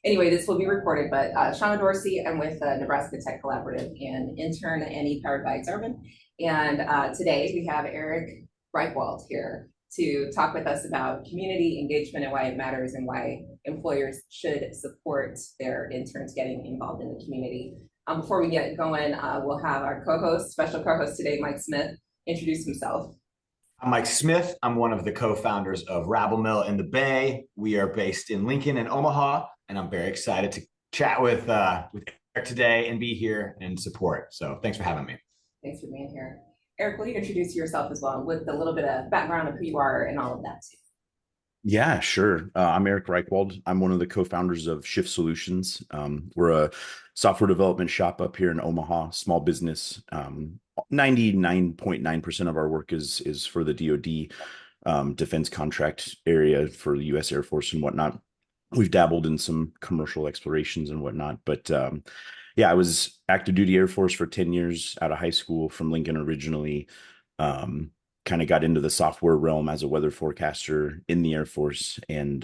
Anyway, this will be recorded, but Shauna Dorsey, I'm with Nebraska Tech Collaborative and InternNE powered by Exarban. And today we have Eric Reichwaldt here to talk with us about community engagement and why it matters and why employers should support their interns getting involved in the community. Before we get going, we'll have our co-host, special co-host today, Mike Smith, introduce himself. I'm Mike Smith. I'm one of the co-founders of Rabble Mill in the Bay. We are based in Lincoln and Omaha, and I'm very excited to chat with Eric today and be here and support. So thanks for having me. Thanks for being here. Eric, will you introduce yourself as well with a little bit of background of who you are and all of that too? Yeah, sure. I'm Eric Reichwaldt. I'm one of the co-founders of Shift Solutions. We're a software development shop up here in Omaha, small business. 99.9% of our work is for the DoD defense contract area for the U.S. Air Force and whatnot. We've dabbled in some commercial explorations and whatnot, but yeah, I was active duty Air Force for 10 years out of high school from Lincoln originally. Kind of got into the software realm as a weather forecaster in the Air Force and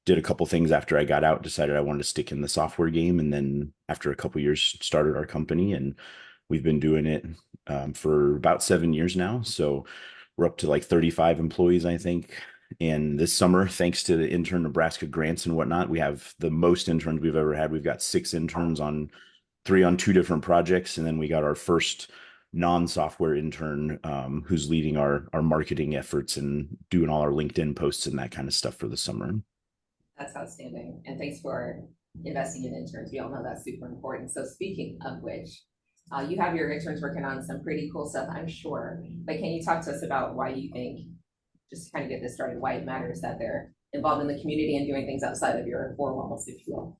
did a couple things after I got out, decided I wanted to stick in the software game. And then after a couple years, started our company and we've been doing it for about 7 years now. So we're up to like 35 employees, I think. And this summer, thanks to the Intern Nebraska grants and whatnot, we have the most interns we've ever had. We've got 6 interns on 3 on 2 different projects. And then we got our first non-software intern who's leading our marketing efforts and doing all our LinkedIn posts and that kind of stuff for the summer. That's outstanding. And thanks for investing in interns. We all know that's super important. So speaking of which, you have your interns working on some pretty cool stuff, I'm sure. But can you talk to us about why you think, just to kind of get this started, why it matters that they're involved in the community and doing things outside of your four walls, if you will?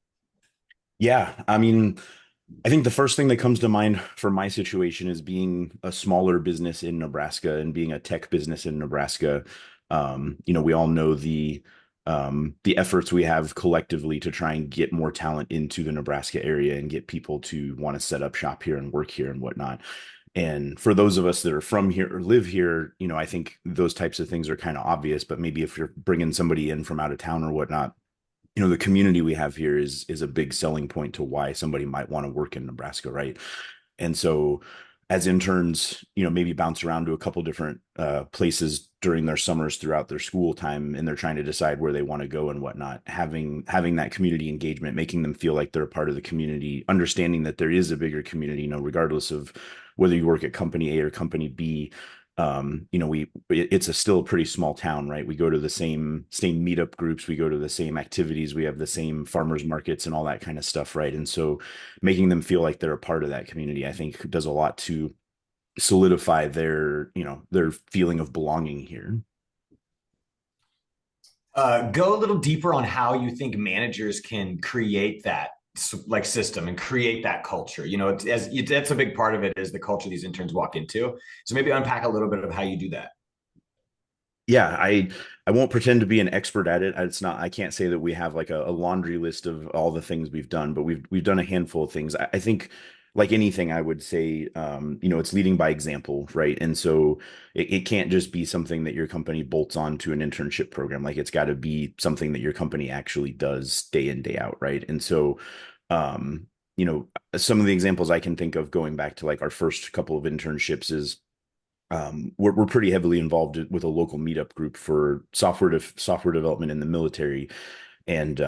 Yeah, I mean, I think the first thing that comes to mind for my situation is being a smaller business in Nebraska and being a tech business in Nebraska. We all know the efforts we have collectively to try and get more talent into the Nebraska area and get people to want to set up shop here and work here and whatnot. And for those of us that are from here or live here, I think those types of things are kind of obvious, but maybe if you're bringing somebody in from out of town or whatnot, the community we have here is a big selling point to why somebody might want to work in Nebraska, right? And so as interns, maybe bounce around to a couple different places during their summers throughout their school time, and they're trying to decide where they want to go and whatnot. Having that community engagement, making them feel like they're a part of the community, understanding that there is a bigger community, regardless of whether you work at company A or company B. It's still a pretty small town, right? We go to the same meetup groups, we go to the same activities, we have the same farmers markets and all that kind of stuff, right? And so making them feel like they're a part of that community, I think does a lot to solidify their feeling of belonging here. Go a little deeper on how you think managers can create that system and create that culture. That's a big part of it, is the culture these interns walk into. So maybe unpack a little bit of how you do that. Yeah, I won't pretend to be an expert at it. I can't say that we have like a laundry list of all the things we've done, but we've done a handful of things. I think like anything, I would say, it's leading by example, right? And so it can't just be something that your company bolts on to an internship program. Like it's got to be something that your company actually does day in, day out, right? And so, some of the examples I can think of going back to like our first couple of internships is we're pretty heavily involved with a local meetup group for software development in the military. And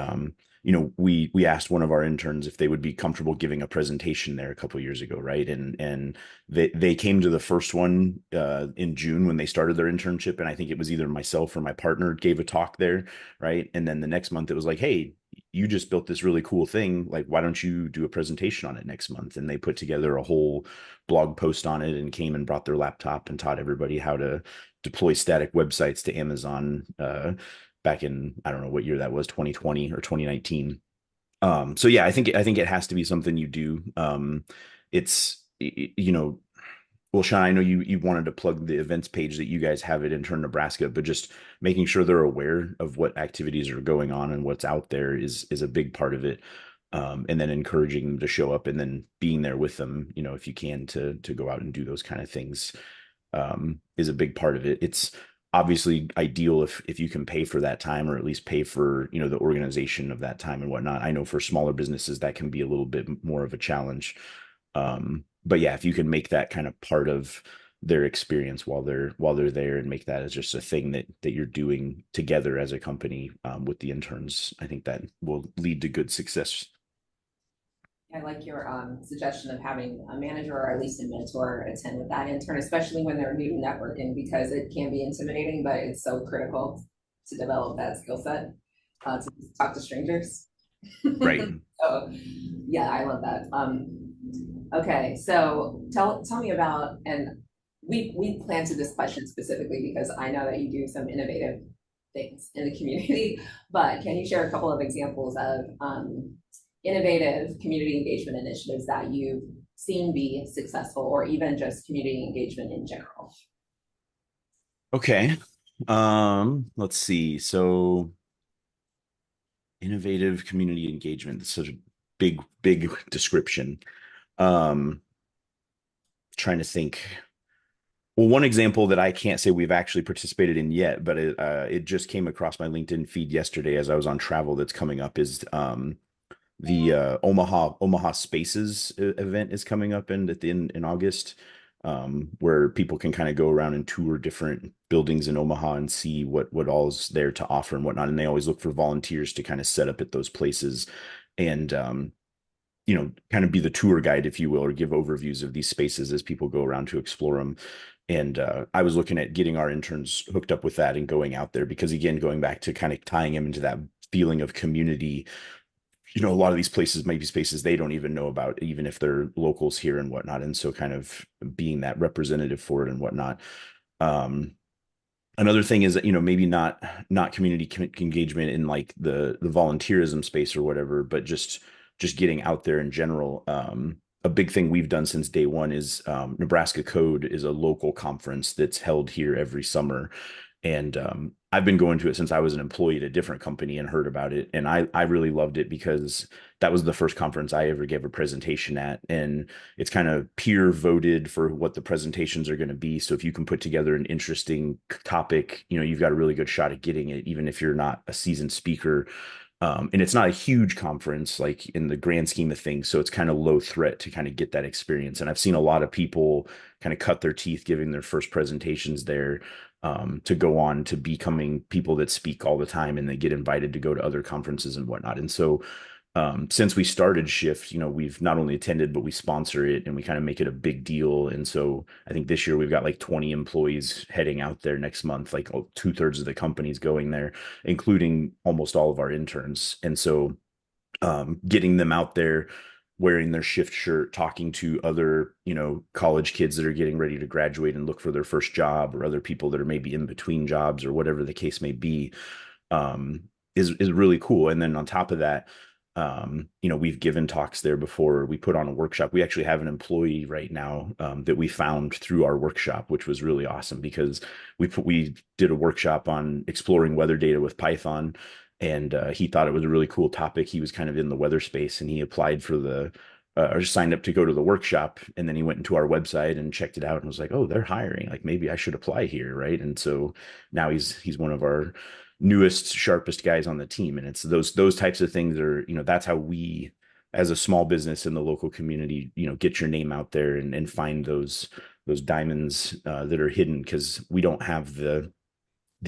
we asked one of our interns if they would be comfortable giving a presentation there a couple of years ago, right? And they came to the first one in June when they started their internship, and I think it was either myself or my partner gave a talk there, right? And then the next month it was like, hey, you just built this really cool thing. Like, why don't you do a presentation on it next month? And they put together a whole blog post on it and came and brought their laptop and taught everybody how to deploy static websites to Amazon back in, I don't know what year that was, 2020 or 2019. So yeah, I think it has to be something you do. Well, Sean, I know you wanted to plug the events page that you guys have at Intern Nebraska, but just making sure they're aware of what activities are going on and what's out there is a big part of it. And then encouraging them to show up and then being there with them, if you can, to go out and do those kind of things is a big part of it. It's obviously ideal if you can pay for that time, or at least pay for, the organization of that time and whatnot. I know for smaller businesses that can be a little bit more of a challenge. But yeah, if you can make that kind of part of their experience while they're there, and make that as just a thing that you're doing together as a company, with the interns, I think that will lead to good success. I like your suggestion of having a manager or at least a mentor attend with that intern, especially when they're new to networking, because it can be intimidating, but it's so critical to develop that skill set, to talk to strangers. Right. So yeah, I love that. Okay, so tell me about, and we planted this question specifically because I know that you do some innovative things in the community, but can you share a couple of examples of innovative community engagement initiatives that you've seen be successful, or even just community engagement in general? Okay. Let's see. So innovative community engagement. That's such a big description. Um, Trying to think. Well, one example that I can't say we've actually participated in yet, but it just came across my LinkedIn feed yesterday as I was on travel, that's coming up, is the Omaha Spaces event is coming up in August, where people can kind of go around and tour different buildings in Omaha and see what all is there to offer and whatnot. And they always look for volunteers to kind of set up at those places, and kind of be the tour guide, if you will, or give overviews of these spaces as people go around to explore them. And I was looking at getting our interns hooked up with that and going out there, because again, going back to kind of tying them into that feeling of community, a lot of these places might be spaces they don't even know about, even if they're locals here and whatnot. And so kind of being that representative for it and whatnot. Um, Another thing is that, maybe not community engagement in like the volunteerism space or whatever, but just getting out there in general. A big thing we've done since day one is, Nebraska Code is a local conference that's held here every summer. And I've been going to it since I was an employee at a different company and heard about it. And I really loved it, because that was the first conference I ever gave a presentation at. And it's kind of peer voted for what the presentations are going to be. So if you can put together an interesting topic, you've got a really good shot at getting it, even if you're not a seasoned speaker. And it's not a huge conference, like in the grand scheme of things. So it's kind of low threat to kind of get that experience. And I've seen a lot of people kind of cut their teeth giving their first presentations there, to go on to becoming people that speak all the time, and they get invited to go to other conferences and whatnot. And so, since we started Shift, we've not only attended, but we sponsor it, and we kind of make it a big deal. And so I think this year we've got like 20 employees heading out there next month, like 2/3 of the companies going there, including almost all of our interns. And so, getting them out there wearing their shift shirt, talking to other, college kids that are getting ready to graduate and look for their first job, or other people that are maybe in between jobs, or whatever the case may be, um, is really cool. And then on top of that, we've given talks there before. We put on a workshop. We actually have an employee right now, that we found through our workshop, which was really awesome, because we did a workshop on exploring weather data with Python. And he thought it was a really cool topic. He was kind of in the weather space, and he applied for or signed up to go to the workshop. And then he went into our website and checked it out and was like, oh, they're hiring. Like, maybe I should apply here. Right. And so now he's one of our newest, sharpest guys on the team. And it's those types of things are, that's how we, as a small business in the local community, get your name out there, and find those diamonds, that are hidden, because we don't have the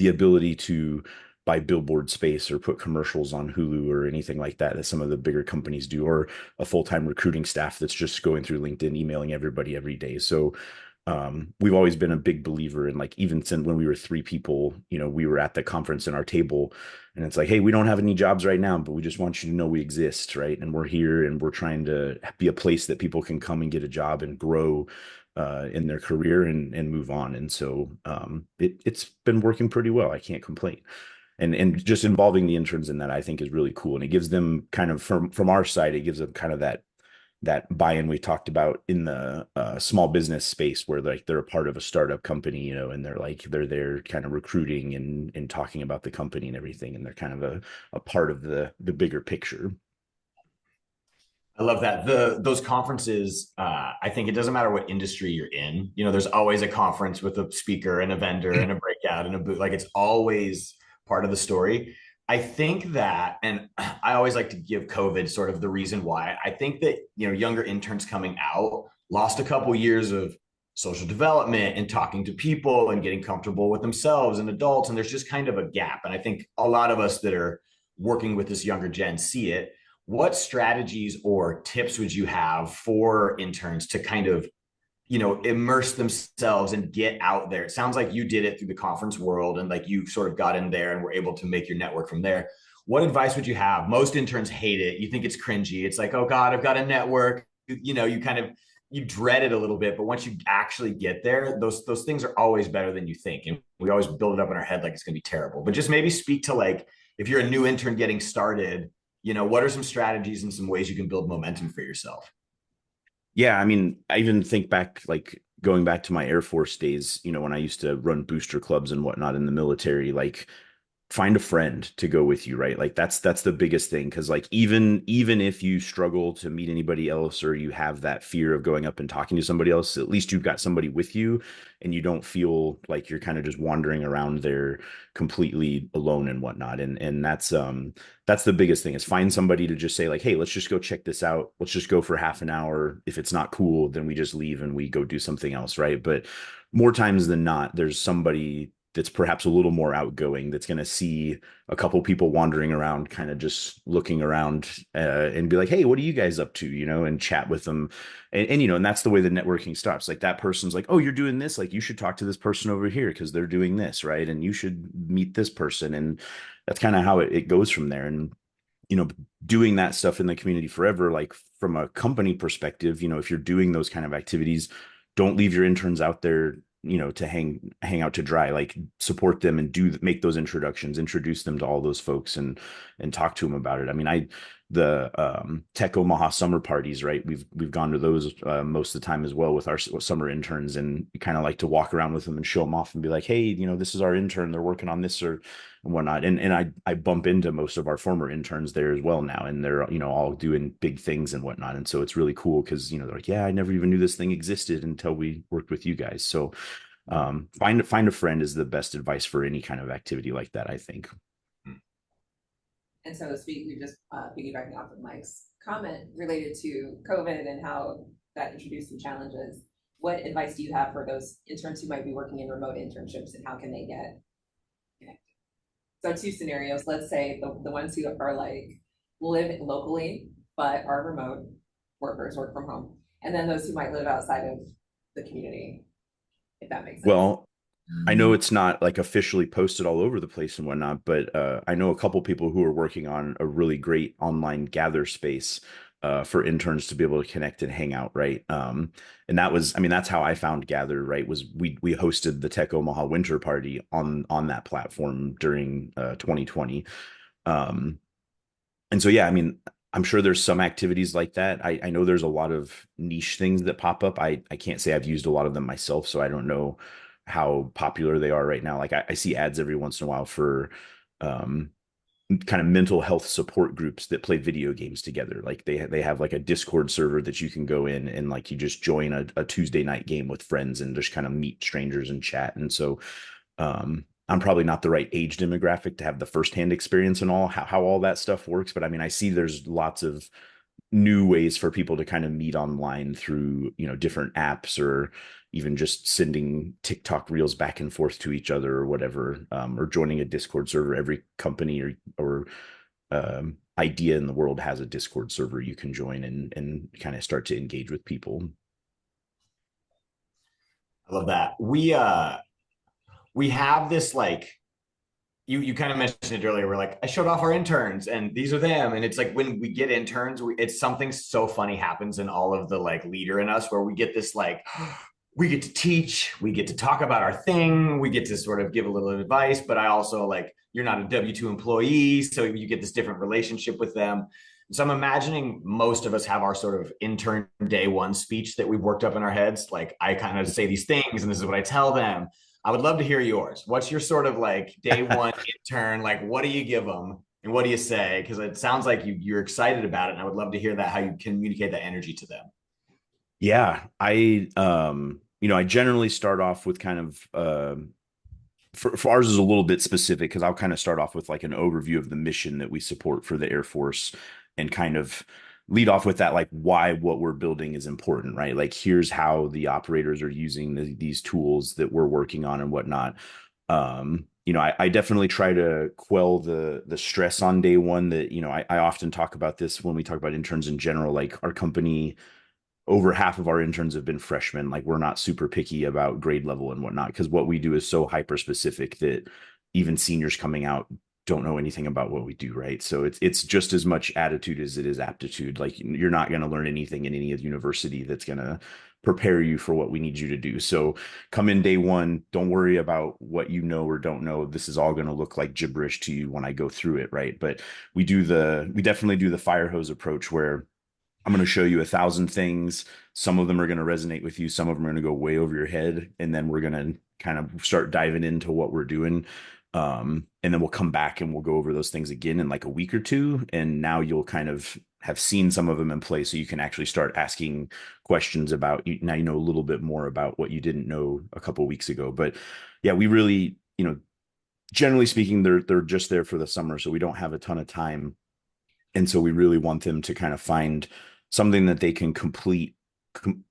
ability to buy billboard space or put commercials on Hulu or anything like that some of the bigger companies do, or a full-time recruiting staff that's just going through LinkedIn emailing everybody every day. So, we've always been a big believer in, like, even since when we were 3 people, we were at the conference in our table, and it's like, hey, we don't have any jobs right now, but we just want you to know we exist, right? And we're here, and we're trying to be a place that people can come and get a job and grow, in their career, and move on. And so, it's been working pretty well. I can't complain. And just involving the interns in that, I think, is really cool. And it gives them kind of, from our side, it gives them kind of that buy-in we talked about in the small business space, where like they're a part of a startup company, and they're there kind of recruiting and talking about the company and everything, and they're kind of a part of the bigger picture. I love that. Those conferences, I think it doesn't matter what industry you're in. There's always a conference with a speaker and a vendor and a breakout and a booth. Like it's always part of the story. I think that, and I always like to give COVID sort of the reason why. I think that, younger interns coming out lost a couple years of social development and talking to people and getting comfortable with themselves and adults. And there's just kind of a gap. And I think a lot of us that are working with this younger gen see it. What strategies or tips would you have for interns to kind of, immerse themselves and get out there? It sounds like you did it through the conference world and like you sort of got in there and were able to make your network from there. What advice would you have? Most interns hate it. You think it's cringy. It's like, oh God, I've got a network. You kind of, you dread it a little bit, but once you actually get there, those things are always better than you think. And we always build it up in our head like it's going to be terrible. But just maybe speak to like, if you're a new intern getting started, what are some strategies and some ways you can build momentum for yourself? Yeah, I mean, I even think back, like going back to my Air Force days, when I used to run booster clubs and whatnot in the military, like find a friend to go with you, right? Like that's the biggest thing, because like even if you struggle to meet anybody else, or you have that fear of going up and talking to somebody else, at least you've got somebody with you, and you don't feel like you're kind of just wandering around there completely alone and whatnot. And that's the biggest thing, is find somebody to just say like, hey, let's just go check this out, let's just go for half an hour. If it's not cool, then we just leave and we go do something else, right? But more times than not, there's somebody that's perhaps a little more outgoing, that's going to see a couple people wandering around, kind of just looking around, and be like, hey, what are you guys up to, and chat with them. And that's the way the networking starts. Like that person's like, oh, you're doing this, like you should talk to this person over here because they're doing this, right? And you should meet this person. And that's kind of how it goes from there. And doing that stuff in the community forever, like from a company perspective, if you're doing those kind of activities, don't leave your interns out there, to hang out to dry. Like support them and make those introductions, introduce them to all those folks, and talk to them about it. I mean, the Tech Omaha summer parties, right? We've gone to those most of the time as well with our summer interns, and we kind of like to walk around with them and show them off and be like, hey, this is our intern, they're working on this or and whatnot. And I bump into most of our former interns there as well now, and they're all doing big things and whatnot. And so it's really cool because they're like, yeah, I never even knew this thing existed until we worked with you guys. So find a friend is the best advice for any kind of activity like that, I think. And so speaking, just piggybacking off of Mike's comment related to COVID and how that introduced some challenges, what advice do you have for those interns who might be working in remote internships, and how can they get connected? So two scenarios. Let's say the ones who are like live locally but are remote workers, work from home, and then those who might live outside of the community, if that makes sense. Well, I know it's not like officially posted all over the place and whatnot, but I know a couple people who are working on a really great online gather space for interns to be able to connect and hang out, right? And that was, I mean, that's how I found Gather, right? Was we hosted the Tech Omaha Winter Party on that platform during 2020. And so, yeah, I mean, I'm sure there's some activities like that. I know there's a lot of niche things that pop up. I can't say I've used a lot of them myself, so I don't know how popular they are right now. Like I see ads every once in a while for um, kind of mental health support groups that play video games together. Like they have like a Discord server that you can go in, and like you just join a Tuesday night game with friends and just kind of meet strangers and chat. And so I'm probably not the right age demographic to have the firsthand experience and all how all that stuff works. But I mean, I see there's lots of new ways for people to kind of meet online through, different apps, or even just sending TikTok reels back and forth to each other or whatever, or joining a Discord server. Every company or idea in the world has a Discord server you can join and kind of start to engage with people. I love that. We have this like you kind of mentioned it earlier. We're like, I showed off our interns and these are them. And it's like when we get interns, it's something so funny happens in all of the like leader in us, where we get this like, we get to teach, we get to talk about our thing, we get to sort of give a little advice, but I also like, you're not a W-2 employee, so you get this different relationship with them. So I'm imagining most of us have our sort of intern day one speech that we've worked up in our heads. Like I kind of say these things and this is what I tell them. I would love to hear yours. What's your sort of like day one intern? Like, what do you give them And what do you say? Because it sounds like you're excited about it, and I would love to hear that, how you communicate that energy to them. Yeah, I generally start off with kind of for ours is a little bit specific because I'll kind of start off with like an overview of the mission that we support for the Air Force and kind of lead off with that, like why what we're building is important, right? Like here's how the operators are using these tools that we're working on and whatnot. I definitely try to quell the stress on day one that, I often talk about this when we talk about interns in general, like our company over half of our interns have been freshmen. Like we're not super picky about grade level and whatnot because what we do is so hyper specific that even seniors coming out don't know anything about what we do, right? So it's just as much attitude as it is aptitude. Like you're not going to learn anything in any of the university that's going to prepare you for what we need you to do. So come in day one, don't worry about what you know or don't know. This is all going to look like gibberish to you when I go through it, right? But we definitely do the fire hose approach where I'm going to show you 1,000 things. Some of them are going to resonate with you. Some of them are going to go way over your head. And then we're going to kind of start diving into what we're doing. And then we'll come back and we'll go over those things again in like a week or two. And now you'll kind of have seen some of them in play. So you can actually start asking questions about, now you know a little bit more about what you didn't know a couple of weeks ago. But yeah, we really, generally speaking, they're just there for the summer. So we don't have a ton of time, and so we really want them to kind of find something that they can complete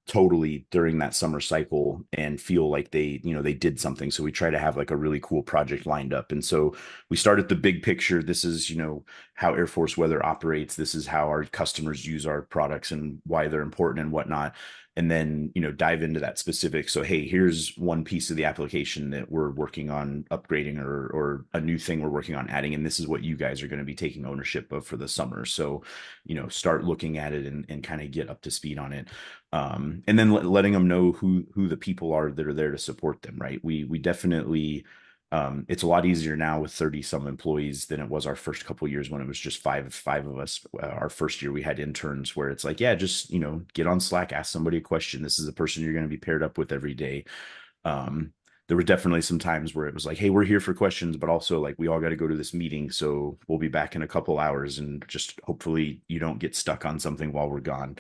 totally during that summer cycle and feel like they did something. So we try to have like a really cool project lined up. And so we start at the big picture. This is, how Air Force weather operates. This is how our customers use our products and why they're important and whatnot. And then, dive into that specific. So, hey, here's one piece of the application that we're working on upgrading or a new thing we're working on adding. And this is what you guys are going to be taking ownership of for the summer. So, start looking at it and kind of get up to speed on it. And then letting them know who the people are that are there to support them, right? We definitely it's a lot easier now with 30 some employees than it was our first couple of years when it was just five of us. Our first year we had interns where it's like, yeah, just get on Slack, ask somebody a question. This is the person you're going to be paired up with every day. There were definitely some times where it was like, hey, we're here for questions, but also like we all got to go to this meeting, so we'll be back in a couple hours, and just hopefully you don't get stuck on something while we're gone.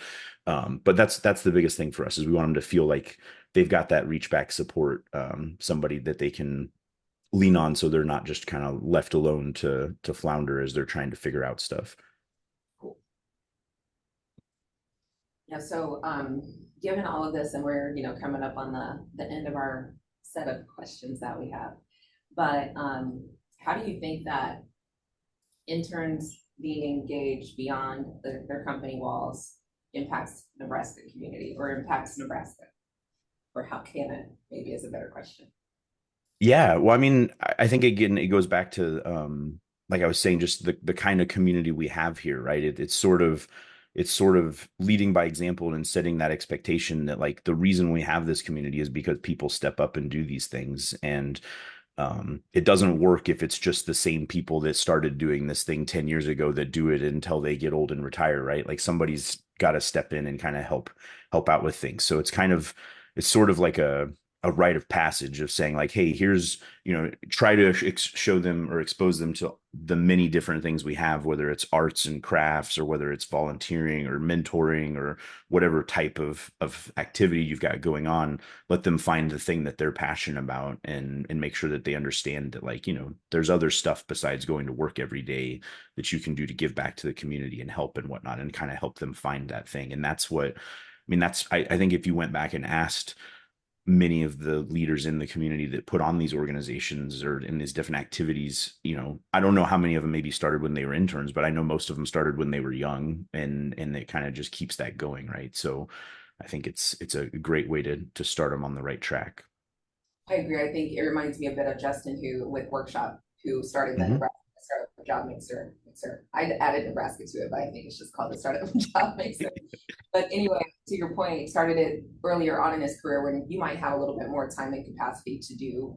But that's the biggest thing for us is we want them to feel like they've got that reach back support, somebody that they can lean on, so they're not just kind of left alone to flounder as they're trying to figure out stuff. Cool. Yeah, so given all of this, and we're coming up on the end of our set of questions that we have, but how do you think that interns being engaged beyond their company walls impacts Nebraska community or impacts Nebraska? Or how can it, maybe, is a better question. Yeah, well, I mean, I think again, it goes back to like I was saying, just the kind of community we have here, right? It's sort of leading by example and setting that expectation that like the reason we have this community is because people step up and do these things. And it doesn't work if it's just the same people that started doing this thing 10 years ago that do it until they get old and retire, right? Like somebody's got to step in and kind of help out with things. So it's sort of like a rite of passage of saying like, hey, here's, try to show them or expose them to the many different things we have, whether it's arts and crafts or whether it's volunteering or mentoring or whatever type of activity you've got going on. Let them find the thing that they're passionate about and make sure that they understand that like, there's other stuff besides going to work every day that you can do to give back to the community and help and whatnot, and kind of help them find that thing. And that's what, I mean, I think if you went back and asked many of the leaders in the community that put on these organizations or in these different activities, I don't know how many of them maybe started when they were interns, but I know most of them started when they were young, and it kind of just keeps that going, right? So I think it's a great way to start them on the right track. I agree. I think it reminds me a bit of Justin, who with Workshop, who started the Nebraska Startup Job Mixer. I added Nebraska to it, but I think it's just called the Startup Job Mixer. But anyway, to your point, started it earlier on in his career when you might have a little bit more time and capacity to do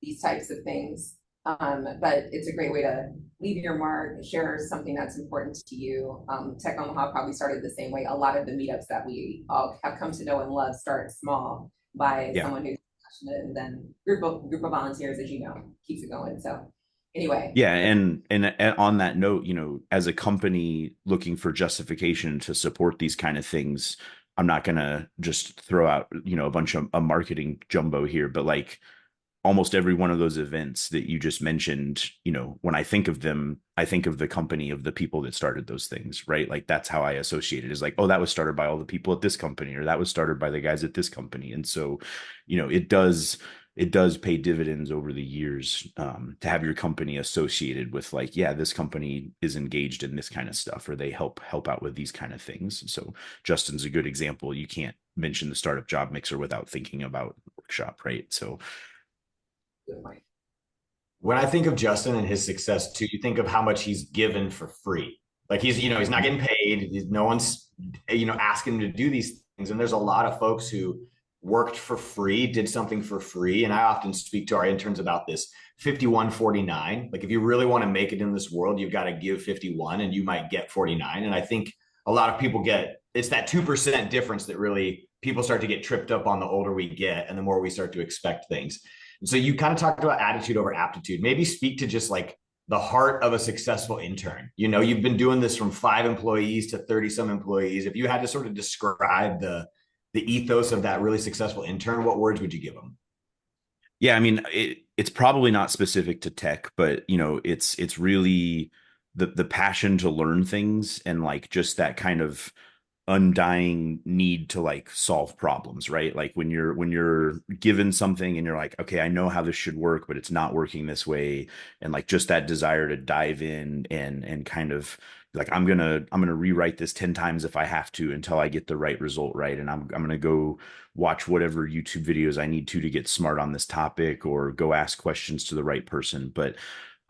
these types of things. But it's a great way to leave your mark, share something that's important to you. Tech Omaha probably started the same way. A lot of the meetups that we all have come to know and love start small by someone who's passionate, and then group of volunteers, as you know, keeps it going. So Anyway. Yeah, and on that note, as a company looking for justification to support these kind of things, I'm not gonna just throw out, a bunch of a marketing jumbo here, but like almost every one of those events that you just mentioned, when I think of them, I think of the company of the people that started those things, right? Like that's how I associate it, is like, oh, that was started by all the people at this company, or that was started by the guys at this company. And so, it does pay dividends over the years, to have your company associated with like, yeah, this company is engaged in this kind of stuff, or they help out with these kind of things. So Justin's a good example. You can't mention the startup job mixer without thinking about workshop, right? So Good point. When I think of Justin and his success too, you think of how much he's given for free. Like he's not getting paid. No one's, asking him to do these things. And there's a lot of folks who worked for free, did something for free. And I often speak to our interns about this 51-49. Like if you really want to make it in this world, you've got to give 51 and you might get 49. And I think a lot of people it's that 2% difference that really people start to get tripped up on the older we get and the more we start to expect things. And so you kind of talked about attitude over aptitude. Maybe speak to just like the heart of a successful intern. You've been doing this from 5 employees to 30 some employees. If you had to sort of describe the ethos of that really successful intern, what words would you give them? yeah, I mean, it's probably not specific to tech, but it's really the passion to learn things, and like just that kind of undying need to like solve problems, right? Like when you're given something and you're like, okay, I know how this should work, but it's not working this way. And like just that desire to dive in and kind of like, I'm gonna rewrite this 10 times if I have to until I get the right result, right? And I'm gonna go watch whatever YouTube videos I need to get smart on this topic, or go ask questions to the right person. But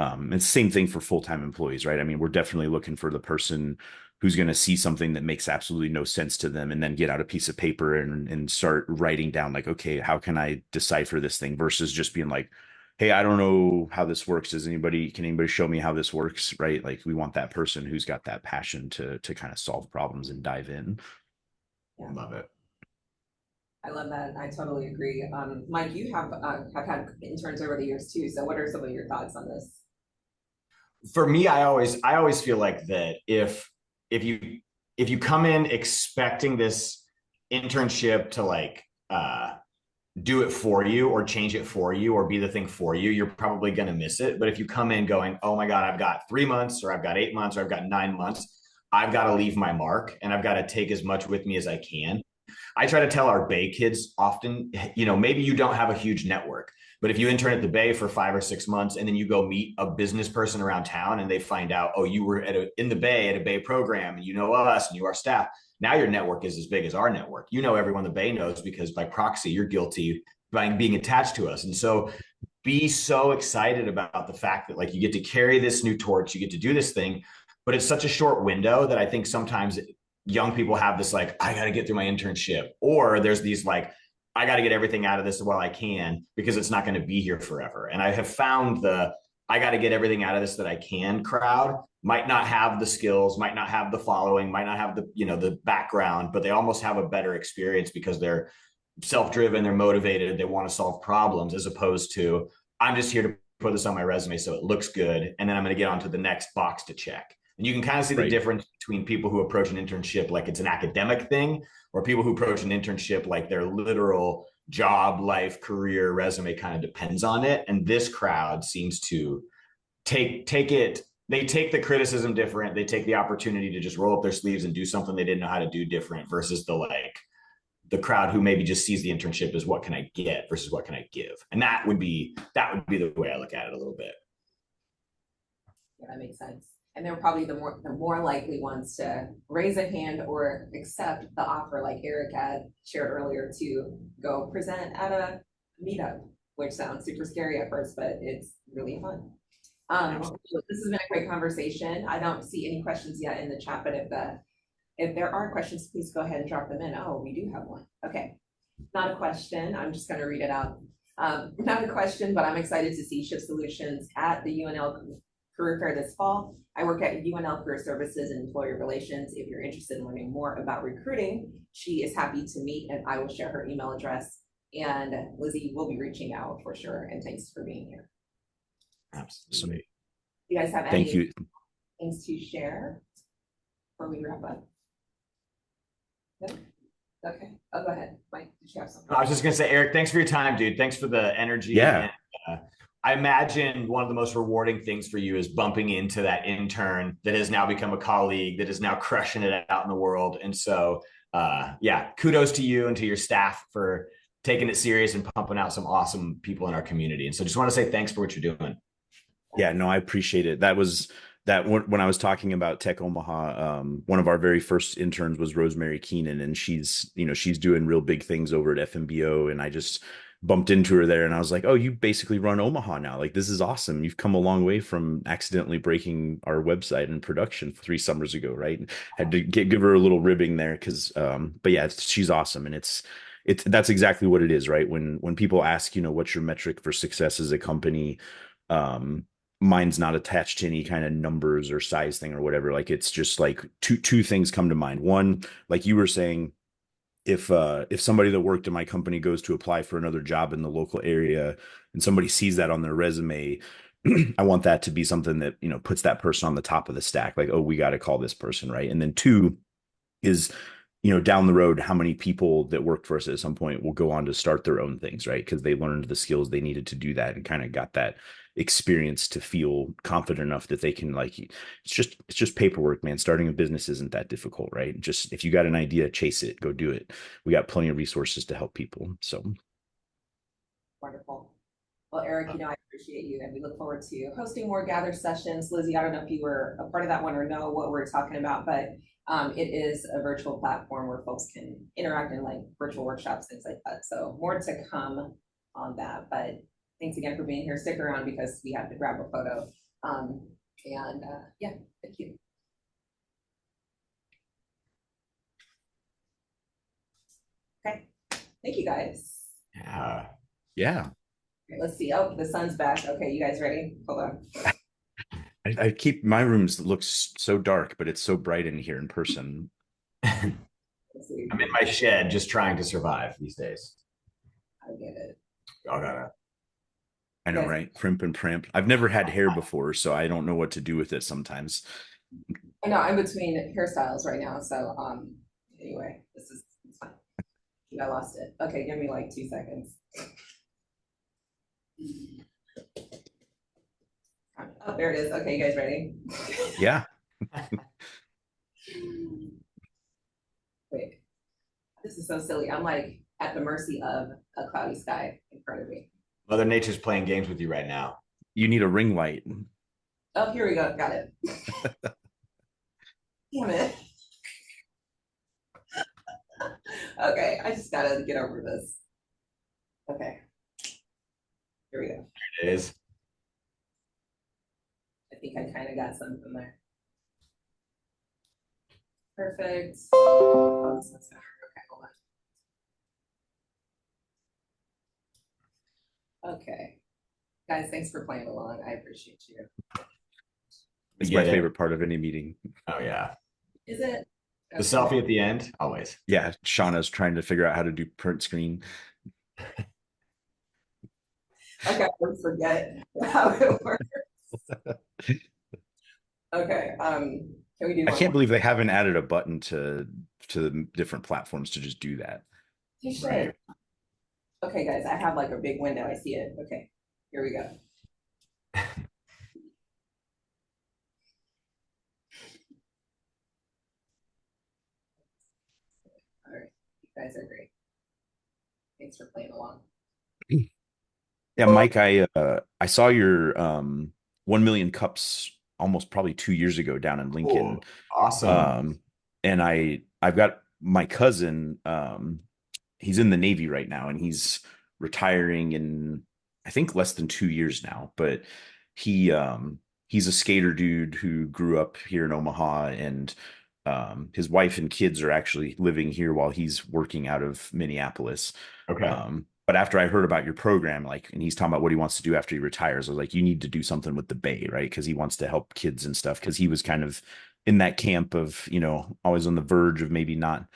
it's the same thing for full-time employees, right? I mean, we're definitely looking for the person who's going to see something that makes absolutely no sense to them and then get out a piece of paper and start writing down like, okay, how can I decipher this thing, versus just being like, hey, I don't know how this works. Can anybody show me how this works? Right. Like we want that person who's got that passion to kind of solve problems and dive in. Yeah. Love it. I love that. I totally agree. Mike, you have had interns over the years too. So what are some of your thoughts on this? For me, I always feel like that if you come in expecting this internship to like do it for you or change it for you or be the thing for you, you're probably going to miss it. But if you come in going, oh my God, I've got 3 months or I've got 8 months or I've got 9 months, I've got to leave my mark and I've got to take as much with me as I can. I try to tell our Bay kids often, maybe you don't have a huge network, but if you intern at the Bay for 5 or 6 months and then you go meet a business person around town and they find out, oh, you were in the Bay at a Bay program and you know us and you are staff. Now your network is as big as our network. You know everyone the Bay knows because by proxy, you're guilty by being attached to us. And so be so excited about the fact that like you get to carry this new torch, you get to do this thing, but it's such a short window that I think sometimes young people have this like, I got to get through my internship, or there's these like, I got to get everything out of this while I can because it's not going to be here forever. And I have found I got to get everything out of this that I can crowd might not have the skills, might not have the following, might not have the background, but they almost have a better experience because they're self-driven, they're motivated, they want to solve problems, as opposed to I'm just here to put this on my resume so it looks good and then I'm going to get on to the next box to check. And you can kind of see the difference between people who approach an internship like it's an academic thing, or people who approach an internship like their literal job, life, career, resume kind of depends on it. And this crowd seems to take it. They take the criticism different. They take the opportunity to just roll up their sleeves and do something they didn't know how to do different, versus the crowd who maybe just sees the internship as what can I get versus what can I give. And that would be the way I look at it a little bit. Yeah, that makes sense. And they're probably the more likely ones to raise a hand or accept the offer, like Eric had shared earlier, to go present at a meetup, which sounds super scary at first, but it's really fun. This has been a great conversation. I don't see any questions yet in the chat, but if there are questions, please go ahead and drop them in. Oh, we do have one. Okay, not a question. I'm just going to read it out. Not a question, but I'm excited to see Shift Solutions at the UNL Career Fair this fall. I work at UNL Career Services and Employer Relations. If you're interested in learning more about recruiting, she is happy to meet, and I will share her email address. And Lizzie will be reaching out for sure. And thanks for being here. Absolutely. You guys have Thank any you. things to share before we wrap up? No? Okay, go ahead, Mike, did you have something? I was just gonna say, Eric, thanks for your time, dude. Thanks for the energy. Yeah. And I imagine one of the most rewarding things for you is bumping into that intern that has now become a colleague, that is now crushing it out in the world. And so, yeah, kudos to you and to your staff for taking it serious and pumping out some awesome people in our community. And so, just want to say thanks for what you're doing. Yeah, no, I appreciate it. That was that when I was talking about Tech Omaha, one of our very first interns was Rosemary Keenan, and she's doing real big things over at FMBO. And I just bumped into her there and I was like, oh, you basically run Omaha now. Like, this is awesome. You've come a long way from accidentally breaking our website in production 3 summers ago, right? Had to give her a little ribbing there because but yeah, she's awesome. And it's that's exactly what it is, right? When people ask, what's your metric for success as a company, um mine's not attached to any kind of numbers or size thing or whatever. Like, it's just like two things come to mind. One, like you were saying, if somebody that worked in my company goes to apply for another job in the local area and somebody sees that on their resume, I want that to be something that, puts that person on the top of the stack. Like, oh, we got to call this person, right? And then two is, down the road, how many people that worked for us at some point will go on to start their own things, right? Because they learned the skills they needed to do that and kind of got that experience to feel confident enough that they can, like, it's just paperwork, man. Starting a business isn't that difficult, right? Just if you got an idea, chase it, go do it. We got plenty of resources to help people. So Wonderful. Well, Eric, I appreciate you, and we look forward to hosting more gather sessions. Lizzie, I don't know if you were a part of that one or know what we're talking about, but it is a virtual platform where folks can interact in like virtual workshops, things like that. So more to come on that, but thanks again for being here. Stick around because we have to grab a photo. Yeah, thank you. Okay, thank you guys. yeah. Okay, let's see. Oh, the sun's back. Okay, you guys ready? Hold on. I keep my rooms looks so dark, but it's so bright in here in person. I'm in my shed just trying to survive these days. I get it. Y'all gotta. I know, Yes. right? Primp and primp. I've never had hair before, so I don't know what to do with it sometimes. I know I'm between hairstyles right now, so anyway, it's fine. I lost it. Okay, give me like 2 seconds. Oh, there it is. Okay, you guys ready? Yeah. Wait, this is so silly. I'm like at the mercy of a cloudy sky in front of me. Mother Nature's playing games with you right now. You need a ring light. Oh, here we go. Got it. Damn it. Okay, I just gotta get over this. Okay. Here we go. It is. I think I kind of got something there. Perfect. Oh, this one's better. Okay, hold on. Okay. Guys, thanks for playing along. I appreciate you. It's my favorite part of any meeting. Oh, yeah. Is it? The selfie at the end, always. Yeah, Shauna's trying to figure out how to do print screen. Okay, I always forget how it works. Okay, can we do I one can't more? believe they haven't added a button to the different platforms to just do that. You should. Right. Okay, guys, I have like a big window. I see it. Okay, here we go. All right, you guys are great. Thanks for playing along. Yeah, Mike, I saw your 1 million cups almost probably 2 years ago down in Lincoln. Cool. Awesome. And I've got my cousin, he's in the Navy right now and he's retiring in I think less than 2 years now, but he's a skater dude who grew up here in Omaha, and his wife and kids are actually living here while he's working out of Minneapolis. Okay. But after I heard about your program, like, and he's talking about what he wants to do after he retires, I was like, you need to do something with the Bay, right? Because he wants to help kids and stuff. Because he was kind of in that camp of, always on the verge of maybe not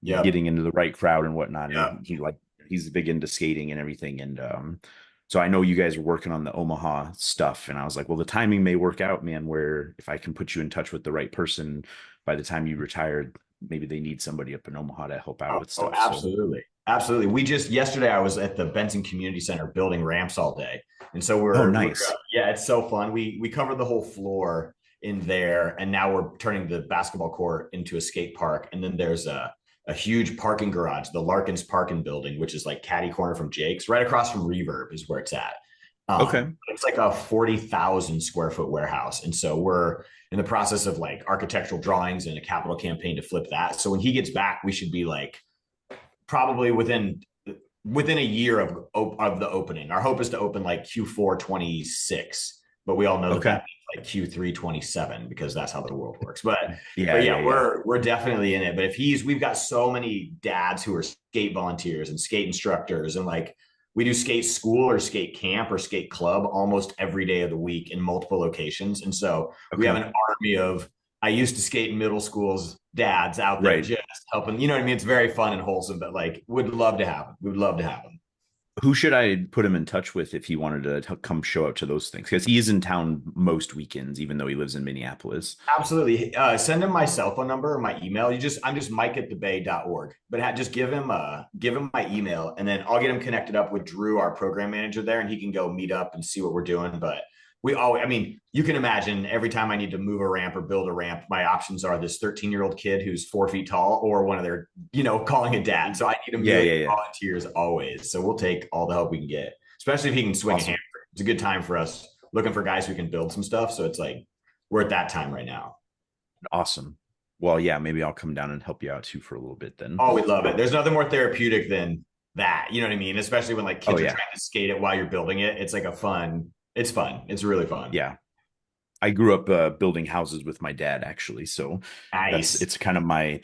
getting into the right crowd and whatnot. Yep. And he's big into skating and everything. And So I know you guys are working on the Omaha stuff, and I was like, well, the timing may work out, man, where if I can put you in touch with the right person by the time you retired, maybe they need somebody up in Omaha to help out with Oh, stuff. So, absolutely. Absolutely. We just yesterday I was at the Benson Community Center building ramps all day. And so oh, we're nice. yeah, it's so fun. We covered the whole floor in there, and now we're turning the basketball court into a skate park. And then there's a huge parking garage, the Larkins Parking Building, which is like catty corner from Jake's, right across from Reverb is where it's at. Okay. It's like a 40,000 square foot warehouse. And so we're in the process of like architectural drawings and a capital campaign to flip that. So when he gets back, we should be like probably within a year of the opening. Our hope is to open like Q4 26, but we all know that Okay. that means like Q3 27 because that's how the world works. But Yeah, yeah, yeah, yeah. we're definitely in it. But if we've got so many dads who are skate volunteers and skate instructors, and like we do skate school or skate camp or skate club almost every day of the week in multiple locations. And so we have Okay. an army of I used to skate in middle schools dads out there Right. just helping. You know what I mean? It's very fun and wholesome, but like would love to have them. We would love to have them. Who should I put him in touch with if he wanted to come show up to those things? Because he is in town most weekends, even though he lives in Minneapolis. Absolutely. Send him my cell phone number or my email. I'm just Mike at thebay.org, but just give him my email, and then I'll get him connected up with Drew, our program manager there, and he can go meet up and see what we're doing. But I mean, you can imagine every time I need to move a ramp or build a ramp, my options are this 13-year-old kid who's 4 feet tall or one of their, calling a dad. So I need a Yeah, million yeah, yeah. volunteers always. So we'll take all the help we can get, especially if he can swing a Awesome. hammer. It's a good time for us looking for guys who can build some stuff. So it's like, we're at that time right now. Awesome. Well, yeah, maybe I'll come down and help you out too for a little bit then. Oh, we love it. There's nothing more therapeutic than that. You know what I mean? Especially when like Oh, kids are yeah. trying to skate it while you're building it. It's like it's fun. It's really fun. Yeah. I grew up building houses with my dad actually, so Nice. it's kind of my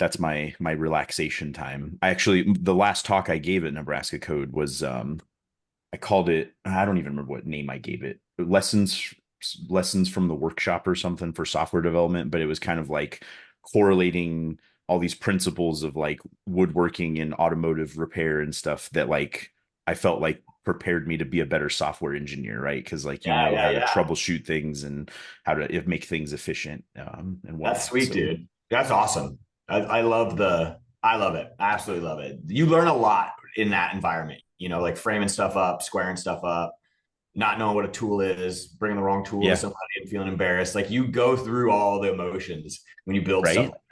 relaxation time. I actually the last talk I gave at Nebraska Code was I called it, I don't even remember what name I gave it. Lessons from the workshop or something for software development, but it was kind of like correlating all these principles of like woodworking and automotive repair and stuff that like I felt like prepared me to be a better software engineer, right? Because like Yeah, yeah, how to yeah. troubleshoot things and how to make things efficient and That's whatnot. sweet, So dude. That's awesome. I love it. I absolutely love it. You learn a lot in that environment, like framing stuff up, squaring stuff up, not knowing what a tool is, bringing the wrong tool to yeah, somebody and feeling embarrassed. Like you go through all the emotions when you build stuff right. like that.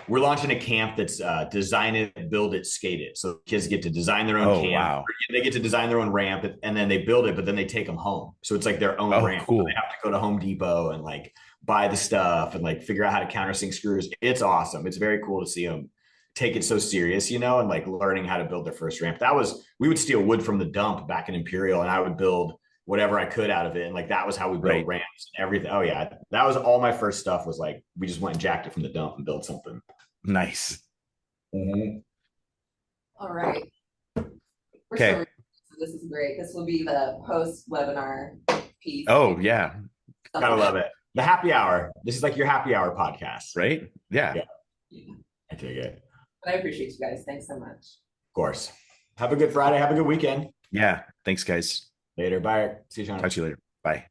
We're launching a camp that's design it, build it, skate it. So kids get to design their own Oh camp. wow. They get to design their own ramp and then they build it, but then they take them home. So it's like their own Oh ramp. So they cool. have to go to Home Depot and like buy the stuff and like figure out how to countersink screws. It's awesome. It's very cool to see them take it so serious, and like learning how to build their first ramp. We would steal wood from the dump back in Imperial and I would build whatever I could out of it. And like that was how we built Right. ramps and everything. Oh yeah. That was all my first stuff was like we just went and jacked it from the dump and built something. Nice. Mm-hmm. All right. We're so Okay. so this is great. This will be the post-webinar piece. Oh yeah. Gotta love it. The happy hour. This is like your happy hour podcast. Right. Yeah. Yeah. Yeah. I take it. But I appreciate you guys. Thanks so much. Of course. Have a good Friday. Have a good weekend. Yeah. Thanks, guys. Later. Bye. See you, Sean. Talk to you later. Bye.